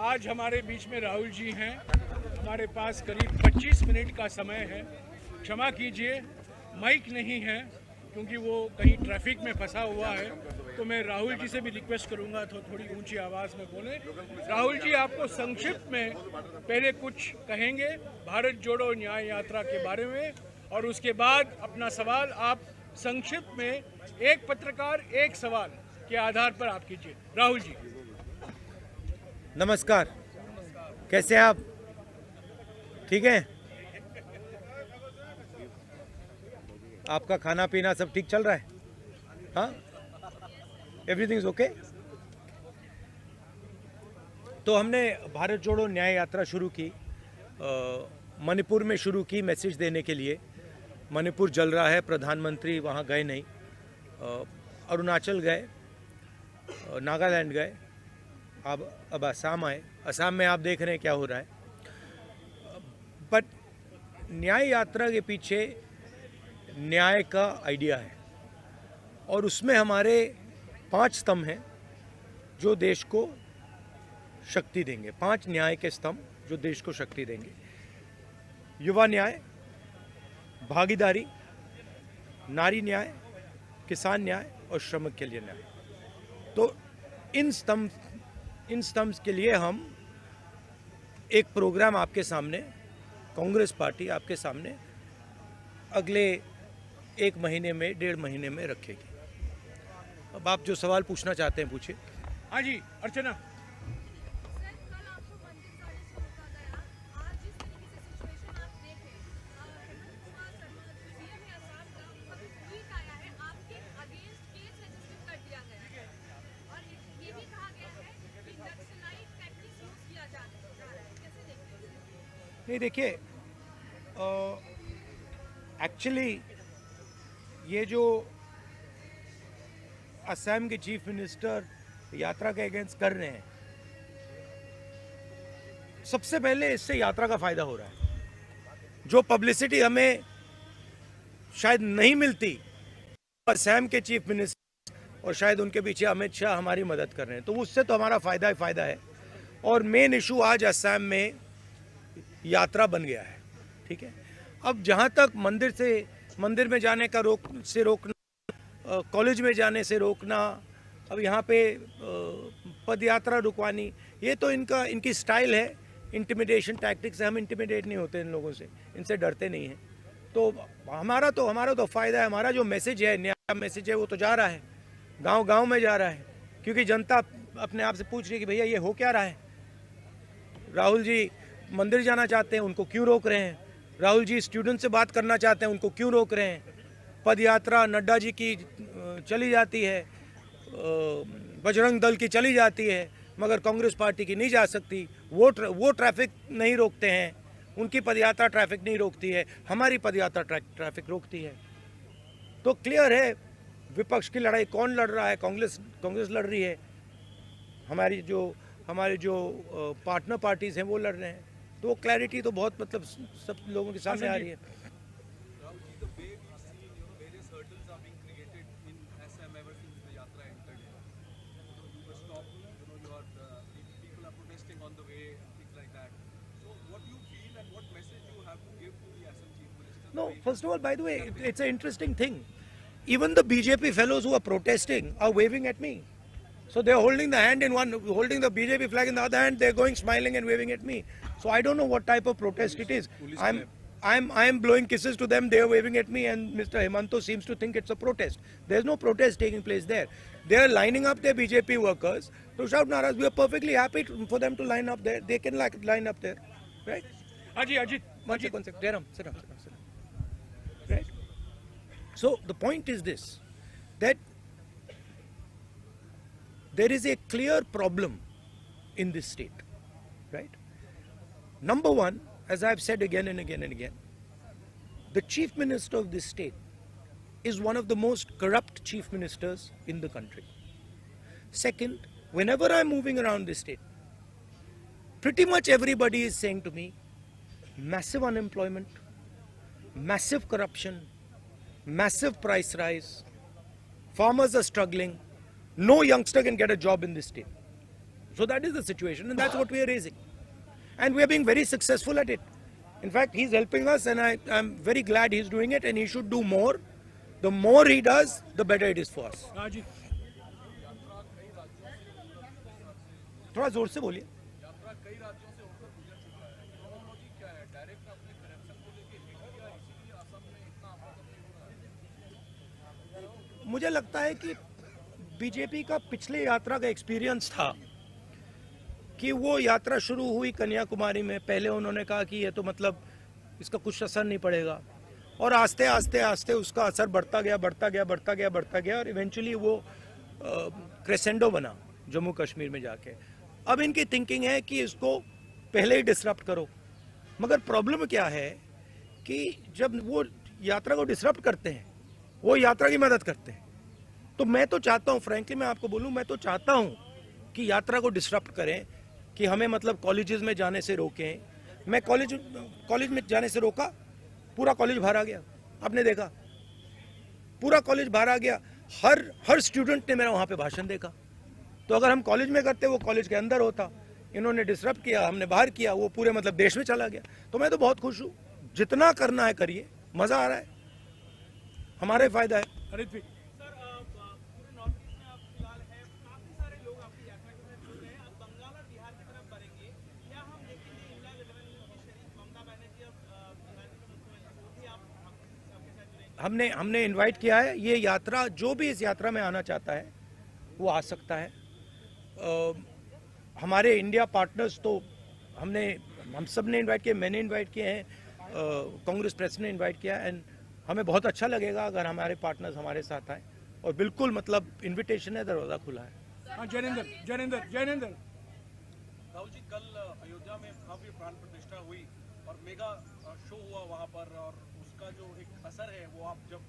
आज हमारे बीच में राहुल जी हैं। हमारे पास करीब 25 मिनट का समय है। क्षमा कीजिए, माइक नहीं है क्योंकि वो कहीं ट्रैफिक में फंसा हुआ है, तो मैं राहुल जी से भी रिक्वेस्ट करूंगा तो थोड़ी ऊंची आवाज़ में बोलें। राहुल जी, आपको संक्षिप्त में पहले कुछ कहेंगे भारत जोड़ो न्याय यात्रा के बारे में, और उसके बाद अपना सवाल आप संक्षिप्त में एक पत्रकार एक सवाल के आधार पर आप कीजिए। राहुल जी। नमस्कार, कैसे हैं आप? ठीक है? आपका खाना पीना सब ठीक चल रहा है? हाँ, एवरीथिंग इज ओके। तो हमने भारत जोड़ो न्याय यात्रा शुरू की, मणिपुर में शुरू की मैसेज देने के लिए। मणिपुर जल रहा है, प्रधानमंत्री वहाँ गए नहीं। अरुणाचल गए, नागालैंड गए, अब असम आए। असम में आप देख रहे हैं क्या हो रहा है। बट न्याय यात्रा के पीछे न्याय का आइडिया है, और उसमें हमारे 5 स्तंभ हैं जो देश को शक्ति देंगे। 5 न्याय के स्तंभ जो देश को शक्ति देंगे: युवा न्याय, भागीदारी, नारी न्याय, किसान न्याय और श्रमिक के लिए न्याय। तो इन स्तंभ के लिए हम एक प्रोग्राम आपके सामने, कांग्रेस पार्टी आपके सामने अगले 1 महीने में, 1.5 महीने में रखेगी। अब आप जो सवाल पूछना चाहते हैं पूछिए। हाँ जी, अर्चना। नहीं, देखिए, एक्चुअली ये जो असम के चीफ मिनिस्टर यात्रा के अगेंस्ट कर रहे हैं, सबसे पहले इससे यात्रा का फायदा हो रहा है। जो पब्लिसिटी हमें शायद नहीं मिलती, असम के चीफ मिनिस्टर और शायद उनके पीछे अमित शाह हमारी मदद कर रहे हैं, तो उससे तो हमारा फायदा ही फायदा है। और मेन इशू आज असम में यात्रा बन गया है। ठीक है, अब जहाँ तक मंदिर में जाने का रोकना, कॉलेज में जाने से रोकना, अब यहाँ पे पद यात्रा रुकवानी, ये तो इनकी स्टाइल है। इंटिमिडेशन टैक्टिक्स से हम इंटिमिडेट नहीं होते इन लोगों से, इनसे डरते नहीं हैं। तो हमारा तो फ़ायदा है। हमारा जो मैसेज है, न्याय का मैसेज है, वो तो जा रहा है, गांव में जा रहा है, क्योंकि जनता अपने आप से पूछ रही है कि भैया ये हो क्या रहा है। राहुल जी मंदिर जाना चाहते हैं, उनको क्यों रोक रहे हैं? राहुल जी स्टूडेंट से बात करना चाहते हैं, उनको क्यों रोक रहे हैं? पद यात्रा नड्डा जी की चली जाती है, बजरंग दल की चली जाती है, मगर कांग्रेस पार्टी की नहीं जा सकती। वो ट्रैफिक नहीं रोकते हैं, उनकी पदयात्रा ट्रैफिक नहीं रोकती है, हमारी पदयात्रा ट्रैफिक रोकती है। तो क्लियर है विपक्ष की लड़ाई कौन लड़ रहा है? कांग्रेस लड़ रही है। हमारे जो पार्टनर पार्टीज हैं वो लड़ रहे हैं। तो क्लैरिटी तो बहुत, मतलब सब लोगों के सामने आ रही है। No, first of all, by the way, it's an interesting thing. Even the BJP fellows who are protesting are waving at me. So they're holding the hand in one, holding the BJP flag in the other hand. They're going smiling and waving at me. So I don't know what type of protest it is. I'm blowing kisses to them. They're waving at me, and Mr. Hemanto seems to think it's a protest. There's no protest taking place there. They're lining up their BJP workers to shout naras. We are perfectly happy for them to line up there. They can line up there, right? Ajit. One second. Jairam, sit down. Right? So the point is this, that there is a clear problem in this state, right? Number one, as I've said again and again and again, the chief minister of this state is one of the most corrupt chief ministers in the country. Second, whenever I'm moving around this state, pretty much everybody is saying to me, massive unemployment, massive corruption, massive price rise, farmers are struggling, no youngster can get a job in this state. So that is the situation, and that's what we are raising. And we are being very successful at it. In fact, he's helping us, and I'm very glad he's doing it, and he should do more. The more he does, the better it is for us. हाँ जी, थोड़ा जोर से बोलिए. मुझे लगता है कि BJP का पिछले यात्रा का एक्सपीरियंस था कि वो यात्रा शुरू हुई कन्याकुमारी में. पहले उन्होंने कहा कि ये तो मतलब इसका कुछ असर नहीं पड़ेगा, और आस्ते आस्ते आस्ते उसका असर बढ़ता गया और इवेंचुअली वो क्रेसेंडो बना जम्मू कश्मीर में जाके. अब इनकी थिंकिंग है कि इसको पहले ही डिसरप्ट करो. मगर प्रॉब्लम क्या है कि जब वो यात्रा को डिसरप्ट करते हैं, वो यात्रा की मदद करते हैं. तो मैं तो चाहता हूँ, फ्रैंकली मैं आपको बोलूँ, मैं तो चाहता हूँ कि यात्रा को डिसरप्ट करें, कि हमें मतलब कॉलेजेस में जाने से रोकें. मैं कॉलेज में जाने से रोका, पूरा कॉलेज बाहर आ गया. आपने देखा, पूरा कॉलेज बाहर आ गया. हर स्टूडेंट ने मेरा वहाँ पे भाषण देखा. तो अगर हम कॉलेज में करते, वो कॉलेज के अंदर होता. इन्होंने डिसरप्ट किया, हमने बाहर किया, वो पूरे मतलब देश में चला गया. तो मैं तो बहुत खुश हूँ. जितना करना है करिए, मजा आ रहा है, हमारा ही फायदा है. ऋत्विक, सर पूरे नॉर्थ ईस्ट में आप फिलहाल हैं, काफी सारे लोग आपकी यात्रा के साथ जुड़ रहे हैं. अब बंगाल और बिहार की तरफ बढ़ेंगे. क्या हम देखेंगे इंडिया गठबंधन की शरीफ ममता बनर्जी अब बिहार के मुख्यमंत्री, वो भी आपके साथ जुड़ेंगे? हमने इनवाइट किया है. ये यात्रा, जो भी इस यात्रा में आना चाहता है वो आ सकता है. हमारे इंडिया पार्टनर्स तो हम सब ने इनवाइट किए, मैंने इनवाइट किए हैं, कांग्रेस प्रेसिडेंट ने इनवाइट किया. एंड हमें बहुत अच्छा लगेगा अगर हमारे पार्टनर्स हमारे साथ आए. और बिल्कुल मतलब इनविटेशन है, दरवाज़ा खुला है. हाँ जैनेंद्र, राहुल जी, कल अयोध्या में भव्य प्राण प्रतिष्ठा हुई और मेगा शो हुआ वहाँ पर, और उसका जो एक असर है वो आप जब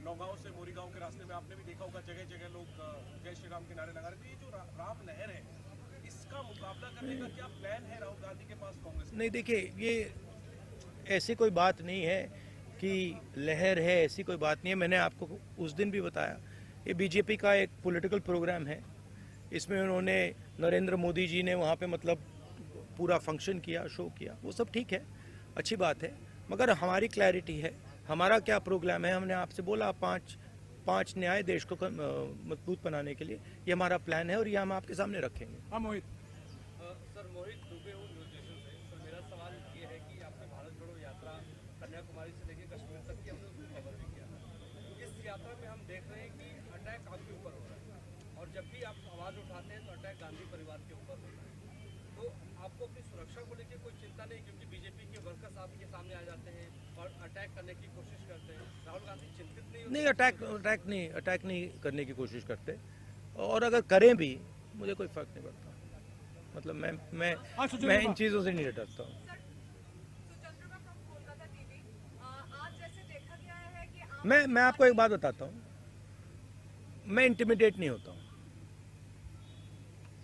नौगांव से मोरीगांव के रास्ते में आपने भी देखा होगा, जगह जगह लोग जय श्री राम के नारे लगा रहे थे. ये जो राम लहर है, इसका मुकाबला करने का क्या प्लान है राहुल गांधी के पास, कांग्रेस? नहीं, देखिए, ये ऐसी कोई बात नहीं है कि लहर है, ऐसी कोई बात नहीं है. मैंने आपको उस दिन भी बताया, ये बीजेपी का एक पॉलिटिकल प्रोग्राम है. इसमें उन्होंने, नरेंद्र मोदी जी ने वहाँ पे मतलब पूरा फंक्शन किया, शो किया, वो सब ठीक है, अच्छी बात है. मगर हमारी क्लैरिटी है, हमारा क्या प्रोग्राम है. हमने आपसे बोला पांच न्याय देश को मजबूत बनाने के लिए, ये हमारा प्लान है और ये हम आपके सामने रखेंगे. हाँ मोहित. सर, मोहित दुबे हूँ न्यूज नेशन से. सर, मेरा सवाल ये है कि आपने भारत जोड़ो यात्रा कन्याकुमारी से लेकर कश्मीर तक की हमने उसको कवर भी किया. इस यात्रा में हम देख रहे हैं कि अटैक आपके ऊपर हो रहा है, और जब भी आप आवाज़ उठाते हैं तो अटैक गांधी परिवार के ऊपर हो रहा है. तो आपको अपनी सुरक्षा को लेकर कोई चिंता नहीं, क्योंकि बीजेपी के वर्कर्स आपके सामने आ जाते हैं और अटैक करने की कोशिश करते हैं. राहुल गांधी चिंतित नहीं? अटैक नहीं करने की कोशिश करते, और अगर करें भी मुझे कोई फर्क नहीं पड़ता. मतलब मैं इन चीज़ों से नहीं डरता हूँ. मैं आपको एक बात बताता हूँ, मैं इंटिमिडेट नहीं होता हूँ.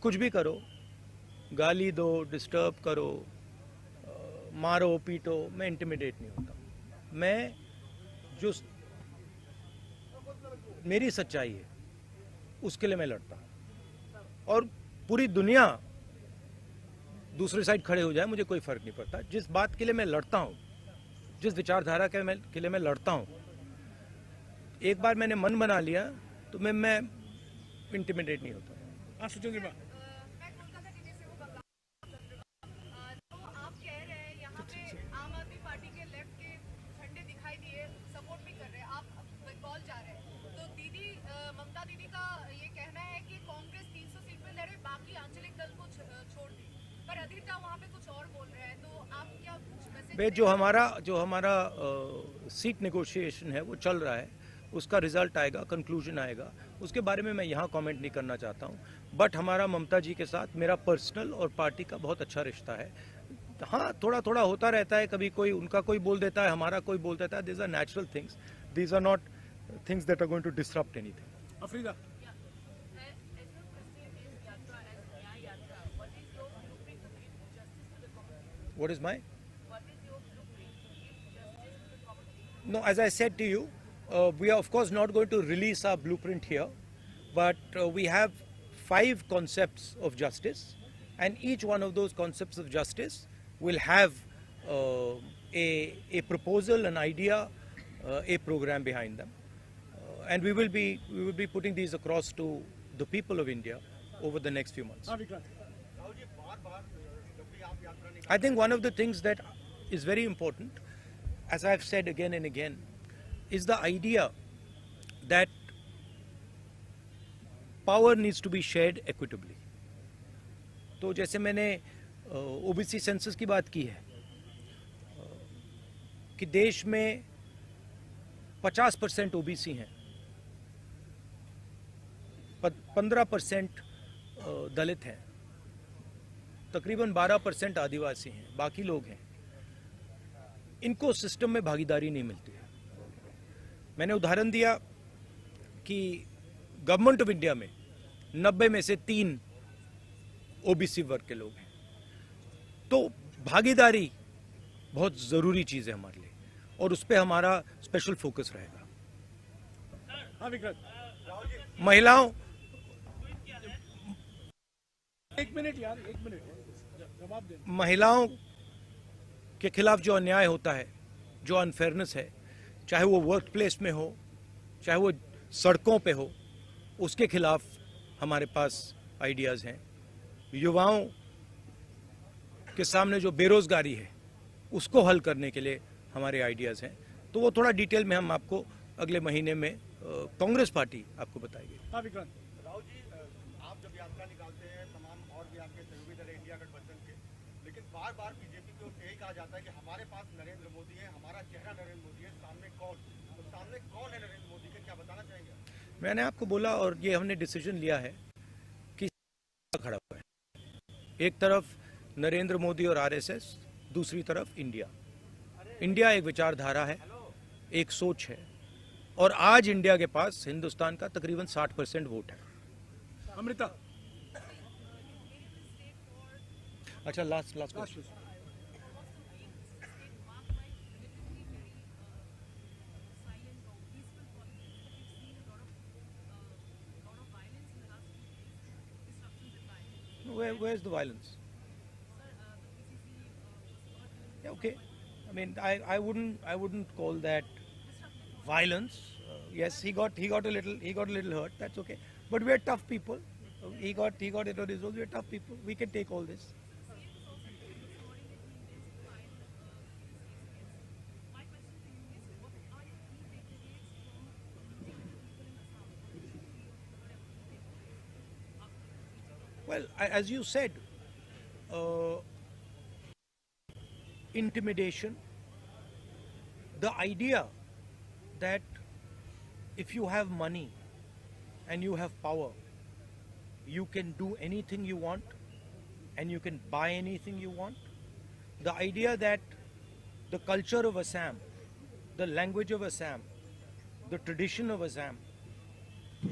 कुछ भी करो, गाली दो, डिस्टर्ब करो, मारो पीटो, मैं इंटिमिडेट नहीं होता. मैं जो मेरी सच्चाई है उसके लिए मैं लड़ता हूँ, और पूरी दुनिया दूसरी साइड खड़े हो जाए, मुझे कोई फर्क नहीं पड़ता. जिस बात के लिए मैं लड़ता हूँ, जिस विचारधारा के लिए मैं लड़ता हूँ, एक बार मैंने मन बना लिया तो मैं इंटिमिडेट नहीं होता. हाँ सुचेंद्र बा. जो हमारा सीट नेगोशिएशन है वो चल रहा है, उसका रिजल्ट आएगा, कंक्लूजन आएगा, उसके बारे में मैं यहाँ कमेंट नहीं करना चाहता हूँ. बट हमारा ममता जी के साथ मेरा पर्सनल और पार्टी का बहुत अच्छा रिश्ता है. हाँ, थोड़ा होता रहता है, कभी कोई उनका कोई बोल देता है, हमारा कोई बोल देता है. These are natural things, these are not things that are going to disrupt anything. अफरीदा. What is my? No, as I said to you, we are of course not going to release our blueprint here, but we have 5 concepts of justice, and each one of those concepts of justice will have a proposal, an idea, a program behind them, and we will be putting these across to the people of India over the next few months. I think one of the things that is very important, as I've said again and again, is the idea that power needs to be shared equitably. तो जैसे मैंने OBC census की बात की है कि देश में 50% ओबीसी हैं, 15% दलित हैं, तकरीबन 12% आदिवासी हैं, बाकी लोग हैं, इनको सिस्टम में भागीदारी नहीं मिलती है। मैंने उदाहरण दिया कि गवर्नमेंट ऑफ इंडिया में 90 में से 3 ओबीसी वर्ग के लोग हैं, तो भागीदारी बहुत ज़रूरी चीज़ है हमारे लिए और उस पर हमारा स्पेशल फोकस रहेगा। हाँ विक्रांत, महिलाओं, एक मिनट यार, एक मिनट जवाब दे। महिलाओं के खिलाफ जो अन्याय होता है, जो अनफेयरनेस है, चाहे वो वर्क प्लेस में हो, चाहे वो सड़कों पे हो, उसके खिलाफ हमारे पास आइडियाज़ हैं। युवाओं के सामने जो बेरोजगारी है उसको हल करने के लिए हमारे आइडियाज़ हैं, तो वो थोड़ा डिटेल में हम आपको अगले महीने में कांग्रेस पार्टी आपको बताएगी। हाँ विक्रांत, राहुल जी, आप जब यात्रा निकालते हैं तमाम और भी आपके सहयोगी दल इंडिया गठबंधन के, लेकिन बार बार बीजेपी की ओर से यही कहा जाता है कि हमारे पास नरेंद्र मोदी है, हमारा चेहरा नरेंद्र मोदी है, सामने कौन, तो सामने कौन है नरेंद्र मोदी के, क्या बताना चाहेंगे? मैंने आपको बोला और ये हमने डिसीजन लिया है कि खड़ा हुआ है, एक तरफ नरेंद्र मोदी और आरएसएस, दूसरी तरफ इंडिया। इंडिया एक विचारधारा है, एक सोच है, और आज इंडिया के पास हिंदुस्तान का तकरीबन 60% वोट है। अमृता, अच्छा, last question. Where's the violence? Yeah, okay. I mean, I wouldn't call that violence. Yes, he got a little hurt. That's okay. But we're tough people. He got it on his own. We're tough people. We can take all this. Well, as you said, intimidation, the idea that if you have money and you have power, you can do anything you want and you can buy anything you want. The idea that the culture of Assam, the language of Assam, the tradition of Assam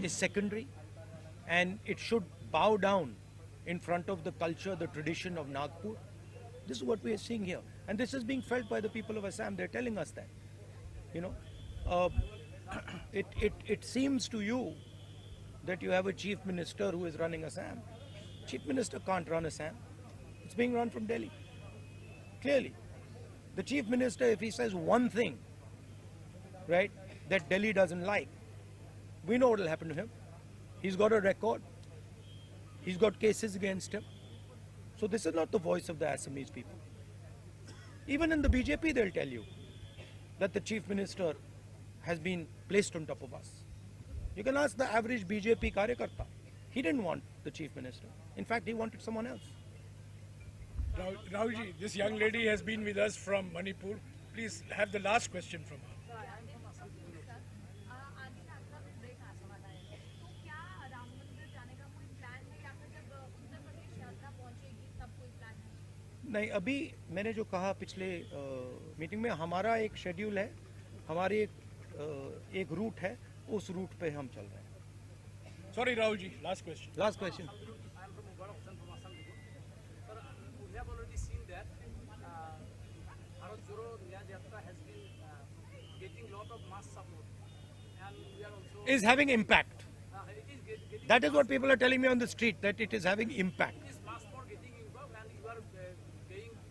is secondary and it should bow down in front of the culture, the tradition of Nagpur. This is what we are seeing here. And this is being felt by the people of Assam. They're telling us that. You know, it seems to you that you have a chief minister who is running Assam. Chief minister can't run Assam. It's being run from Delhi. Clearly. The chief minister, if he says one thing, right, that Delhi doesn't like, we know what will happen to him. He's got a record. He's got cases against him. So this is not the voice of the Assamese people. Even in the BJP, they'll tell you that the chief minister has been placed on top of us. You can ask the average BJP karyakarta. He didn't want the chief minister. In fact, he wanted someone else. Rahulji, this young lady has been with us from Manipur. Please have the last question from her. नहीं, अभी मैंने जो कहा पिछले meeting में, हमारा एक schedule है, हमारी एक रूट है, उस रूट पे हम चल रहे हैं। Sorry, Rahulji, last question. Last question. I am from Mubara Hossain from Assam. Sir, we have already seen that Bharat Joro Nyaya Yatra has been getting lot of mass support, and we are also Is having impact. it is getting That is what people are telling me on the street, that it is having impact.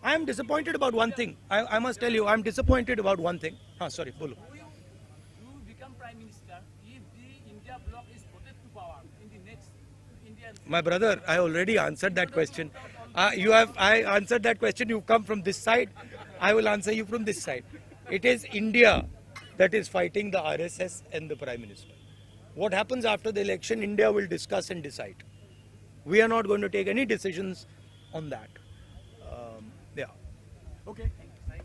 I am disappointed about one thing. I must tell you, I am disappointed about one thing. Sorry, bolo. You become Prime Minister if the India bloc is voted to power in the next Indian. My brother, I already answered that question. I answered that question. You come from this side. I will answer you from this side. It is India that is fighting the RSS and the Prime Minister. What happens after the election, India will discuss and decide. We are not going to take any decisions on that. Yeah. Okay.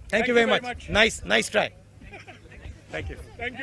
Thank you very much. Nice try. Thank you. Thank you.